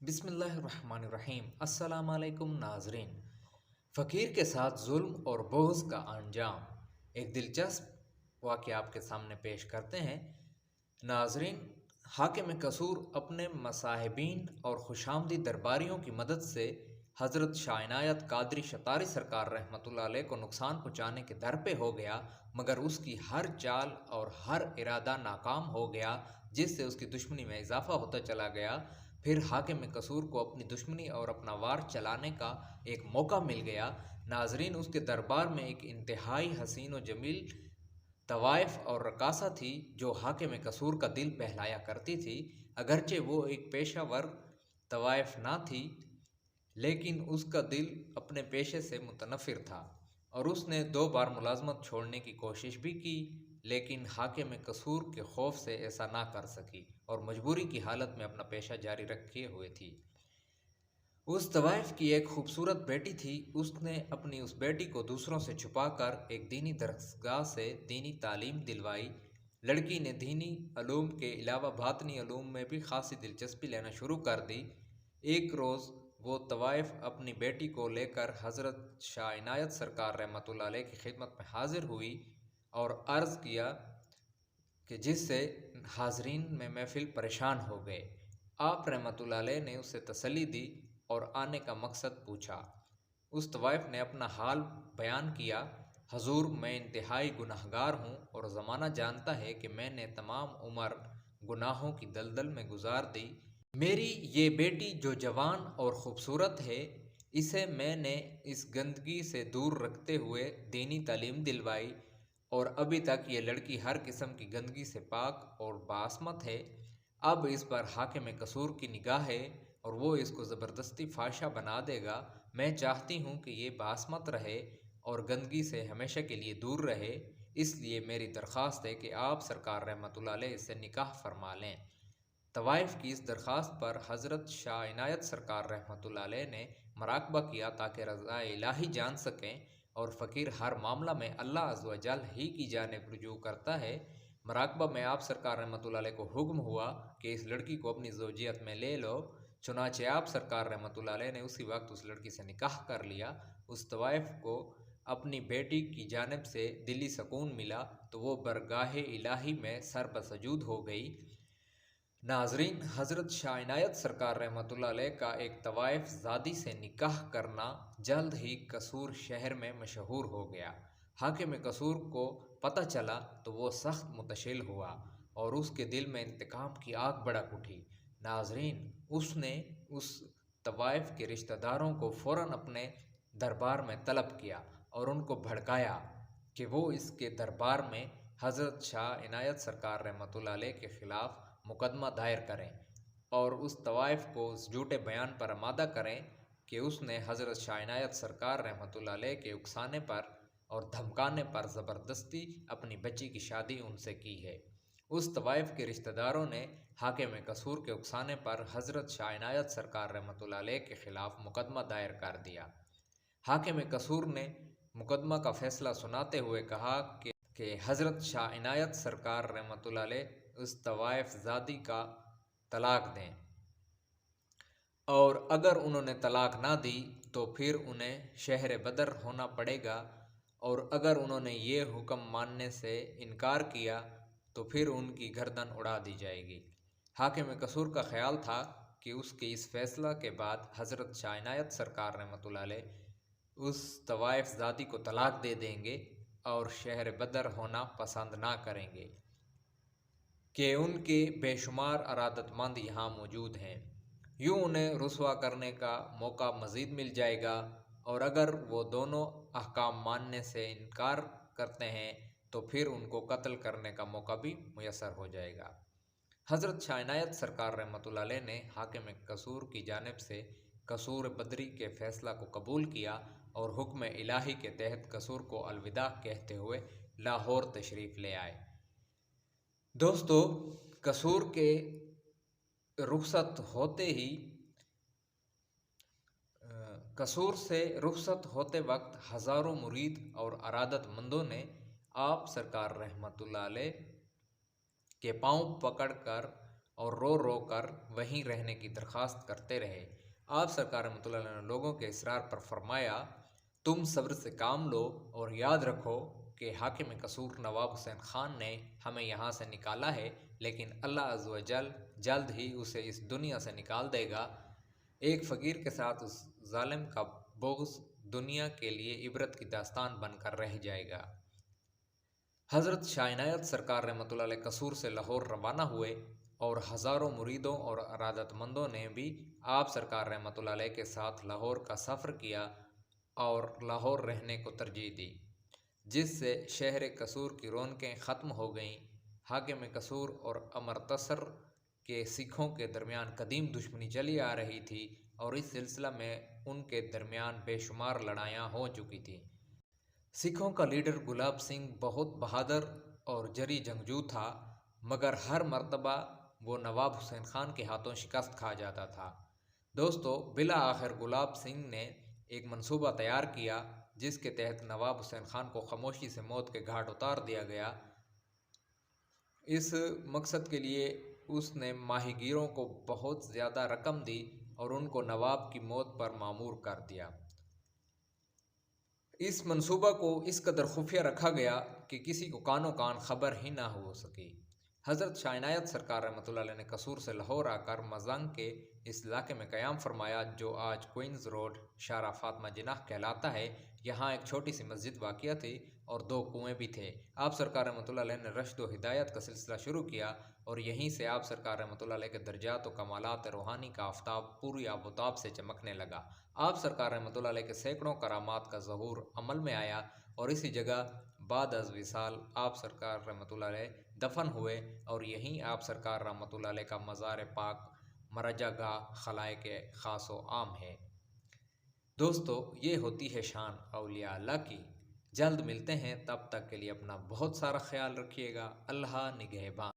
بسم اللہ الرحمن الرحیم۔ السلام علیکم ناظرین۔ فقیر کے ساتھ ظلم اور بغض کا انجام، ایک دلچسپ واقعہ آپ کے سامنے پیش کرتے ہیں۔ ناظرین، حاکم قصور اپنے مصاحبین اور خوش آمدید درباریوں کی مدد سے حضرت شاہ عنایت قادری شطاری سرکار رحمۃ اللہ علیہ کو نقصان پہنچانے کے در پہ ہو گیا، مگر اس کی ہر چال اور ہر ارادہ ناکام ہو گیا، جس سے اس کی دشمنی میں اضافہ ہوتا چلا گیا۔ پھر حاکم قصور کو اپنی دشمنی اور اپنا وار چلانے کا ایک موقع مل گیا۔ ناظرین، اس کے دربار میں ایک انتہائی حسین و جمیل طوائف اور رقاصہ تھی جو حاکم قصور کا دل بہلایا کرتی تھی۔ اگرچہ وہ ایک پیشہ ور طوائف نہ تھی، لیکن اس کا دل اپنے پیشے سے متنفر تھا اور اس نے 2 بار ملازمت چھوڑنے کی کوشش بھی کی، لیکن حاکم قصور کے خوف سے ایسا نہ کر سکی اور مجبوری کی حالت میں اپنا پیشہ جاری رکھے ہوئے تھی۔ اس طوائف کی ایک خوبصورت بیٹی تھی۔ اس نے اپنی اس بیٹی کو دوسروں سے چھپا کر ایک دینی درسگاہ سے دینی تعلیم دلوائی۔ لڑکی نے دینی علوم کے علاوہ باطنی علوم میں بھی خاصی دلچسپی لینا شروع کر دی۔ ایک روز وہ طوائف اپنی بیٹی کو لے کر حضرت شاہ عنایت سرکار رحمۃ اللہ علیہ کی خدمت میں حاضر ہوئی اور عرض کیا کہ جس سے حاضرین میں محفل پریشان ہو گئے۔ آپ رحمۃ اللہ علیہ نے اسے تسلی دی اور آنے کا مقصد پوچھا۔ اس طوائف نے اپنا حال بیان کیا۔ حضور، میں انتہائی گناہگار ہوں اور زمانہ جانتا ہے کہ میں نے تمام عمر گناہوں کی دلدل میں گزار دی۔ میری یہ بیٹی جو جوان اور خوبصورت ہے، اسے میں نے اس گندگی سے دور رکھتے ہوئے دینی تعلیم دلوائی اور ابھی تک یہ لڑکی ہر قسم کی گندگی سے پاک اور باعصمت ہے۔ اب اس پر حاکم قصور کی نگاہ ہے اور وہ اس کو زبردستی فاشا بنا دے گا۔ میں چاہتی ہوں کہ یہ باعصمت رہے اور گندگی سے ہمیشہ کے لیے دور رہے، اس لیے میری درخواست ہے کہ آپ سرکار رحمۃ اللہ علیہ اس سے نکاح فرما لیں۔ طوائف کی اس درخواست پر حضرت شاہ عنایت سرکار رحمۃ اللہ علیہ نے مراقبہ کیا تاکہ رضا الہی جان سکیں، اور فقیر ہر معاملہ میں اللہ عز و جل ہی کی جانب رجوع کرتا ہے۔ مراقبہ میں آپ سرکار رحمۃ اللہ علیہ کو حکم ہوا کہ اس لڑکی کو اپنی زوجیت میں لے لو۔ چنانچہ آپ سرکار رحمۃ اللہ علیہ نے اسی وقت اس لڑکی سے نکاح کر لیا۔ اس طوائف کو اپنی بیٹی کی جانب سے دلی سکون ملا تو وہ برگاہ الہی میں سر بسجود ہو گئی۔ ناظرین، حضرت شاہ عنایت سرکار رحمۃ اللہ علیہ کا ایک طوائف زادی سے نکاح کرنا جلد ہی قصور شہر میں مشہور ہو گیا۔ حاکم قصور کو پتہ چلا تو وہ سخت متشل ہوا اور اس کے دل میں انتقام کی آگ بھڑک اٹھی۔ ناظرین، اس نے اس طوائف کے رشتہ داروں کو فوراً اپنے دربار میں طلب کیا اور ان کو بھڑکایا کہ وہ اس کے دربار میں حضرت شاہ عنایت سرکار رحمۃ اللہ علیہ کے خلاف مقدمہ دائر کریں اور اس طوائف کو اس جھوٹے بیان پر آمادہ کریں کہ اس نے حضرت شاہ عنایت سرکار رحمۃ اللہ علیہ کے اکسانے پر اور دھمکانے پر زبردستی اپنی بچی کی شادی ان سے کی ہے۔ اس طوائف کے رشتہ داروں نے حاکم قصور کے اکسانے پر حضرت شاہ عنایت سرکار رحمۃ اللہ علیہ کے خلاف مقدمہ دائر کر دیا۔ حاکم قصور نے مقدمہ کا فیصلہ سناتے ہوئے کہا کہ حضرت شاہ عنایت سرکار رحمۃ اللہ علیہ اس طوائف زادی کا طلاق دیں، اور اگر انہوں نے طلاق نہ دی تو پھر انہیں شہر بدر ہونا پڑے گا، اور اگر انہوں نے یہ حکم ماننے سے انکار کیا تو پھر ان کی گردن اڑا دی جائے گی۔ حاکم قصور کا خیال تھا کہ اس کے اس فیصلہ کے بعد حضرت شاہ عنایت سرکار رحمۃ اللہ علیہ اس طوائف زادی کو طلاق دے دیں گے اور شہر بدر ہونا پسند نہ کریں گے کہ ان کے بے شمار ارادت مند یہاں موجود ہیں۔ یوں انہیں رسوا کرنے کا موقع مزید مل جائے گا، اور اگر وہ دونوں احکام ماننے سے انکار کرتے ہیں تو پھر ان کو قتل کرنے کا موقع بھی میسر ہو جائے گا۔ حضرت شاہ عنایت سرکار رحمۃ اللہ علیہ نے حاکم قصور کی جانب سے قصور بدری کے فیصلہ کو قبول کیا اور حکم الہی کے تحت قصور کو الوداع کہتے ہوئے لاہور تشریف لے آئے۔ دوستو، قصور کے رخصت ہوتے ہی قصور سے رخصت ہوتے وقت ہزاروں مرید اور ارادت مندوں نے آپ سرکار رحمۃ اللہ علیہ کے پاؤں پکڑ کر اور رو رو کر وہیں رہنے کی درخواست کرتے رہے۔ آپ سرکار رحمۃ اللہ علیہ نے لوگوں کے اصرار پر فرمایا، تم صبر سے کام لو اور یاد رکھو کہ حاکم قصور نواب حسین خان نے ہمیں یہاں سے نکالا ہے، لیکن اللہ عز و جل جلد ہی اسے اس دنیا سے نکال دے گا۔ ایک فقیر کے ساتھ اس ظالم کا بغض دنیا کے لیے عبرت کی داستان بن کر رہ جائے گا۔ حضرت شاہ عنایت سرکار رحمۃ اللہ علیہ قصور سے لاہور روانہ ہوئے اور ہزاروں مریدوں اور ارادت مندوں نے بھی آپ سرکار رحمۃ اللہ علیہ کے ساتھ لاہور کا سفر کیا اور لاہور رہنے کو ترجیح دی، جس سے شہر قصور کی رونقیں ختم ہو گئیں۔ حاکم قصور اور امرتسر کے سکھوں کے درمیان قدیم دشمنی چلی آ رہی تھی اور اس سلسلہ میں ان کے درمیان بے شمار لڑائیاں ہو چکی تھیں۔ سکھوں کا لیڈر گلاب سنگھ بہت بہادر اور جری جنگجو تھا، مگر ہر مرتبہ وہ نواب حسین خان کے ہاتھوں شکست کھا جاتا تھا۔ دوستو، بالآخر گلاب سنگھ نے ایک منصوبہ تیار کیا جس کے تحت نواب حسین خان کو خاموشی سے موت کے گھاٹ اتار دیا گیا۔ اس مقصد کے لیے اس نے ماہی گیروں کو بہت زیادہ رقم دی اور ان کو نواب کی موت پر مامور کر دیا۔ اس منصوبہ کو اس قدر خفیہ رکھا گیا کہ کسی کو کانوں کان خبر ہی نہ ہو سکی۔ حضرت شاہ عنایت سرکار رحمۃ اللہ علیہ نے قصور سے لاہور آ کر مزنگ کے اس علاقے میں قیام فرمایا جو آج کوئنز روڈ شارع فاطمہ جناح کہلاتا ہے۔ یہاں ایک چھوٹی سی مسجد واقع تھی اور 2 کنویں بھی تھے۔ آپ سرکار رحمۃ اللہ علیہ نے رشد و ہدایت کا سلسلہ شروع کیا اور یہیں سے آپ سرکار رحمۃ اللہ علیہ کے درجات و کمالات روحانی کا آفتاب پوری آب و تاب سے چمکنے لگا۔ آپ سرکار رحمۃ اللہ علیہ کے سینکڑوں کرامات کا ظہور عمل میں آیا اور اسی جگہ بعد از وصال آپ سرکار رحمۃ اللہ علیہ دفن ہوئے اور یہیں آپ سرکار رحمۃ اللہ علیہ کا مزار پاک مرجع گاہ خلائق خاص و عام ہے۔ دوستو، یہ ہوتی ہے شان اولیاء اللہ کی۔ جلد ملتے ہیں، تب تک کے لیے اپنا بہت سارا خیال رکھیے گا۔ اللہ نگہبان۔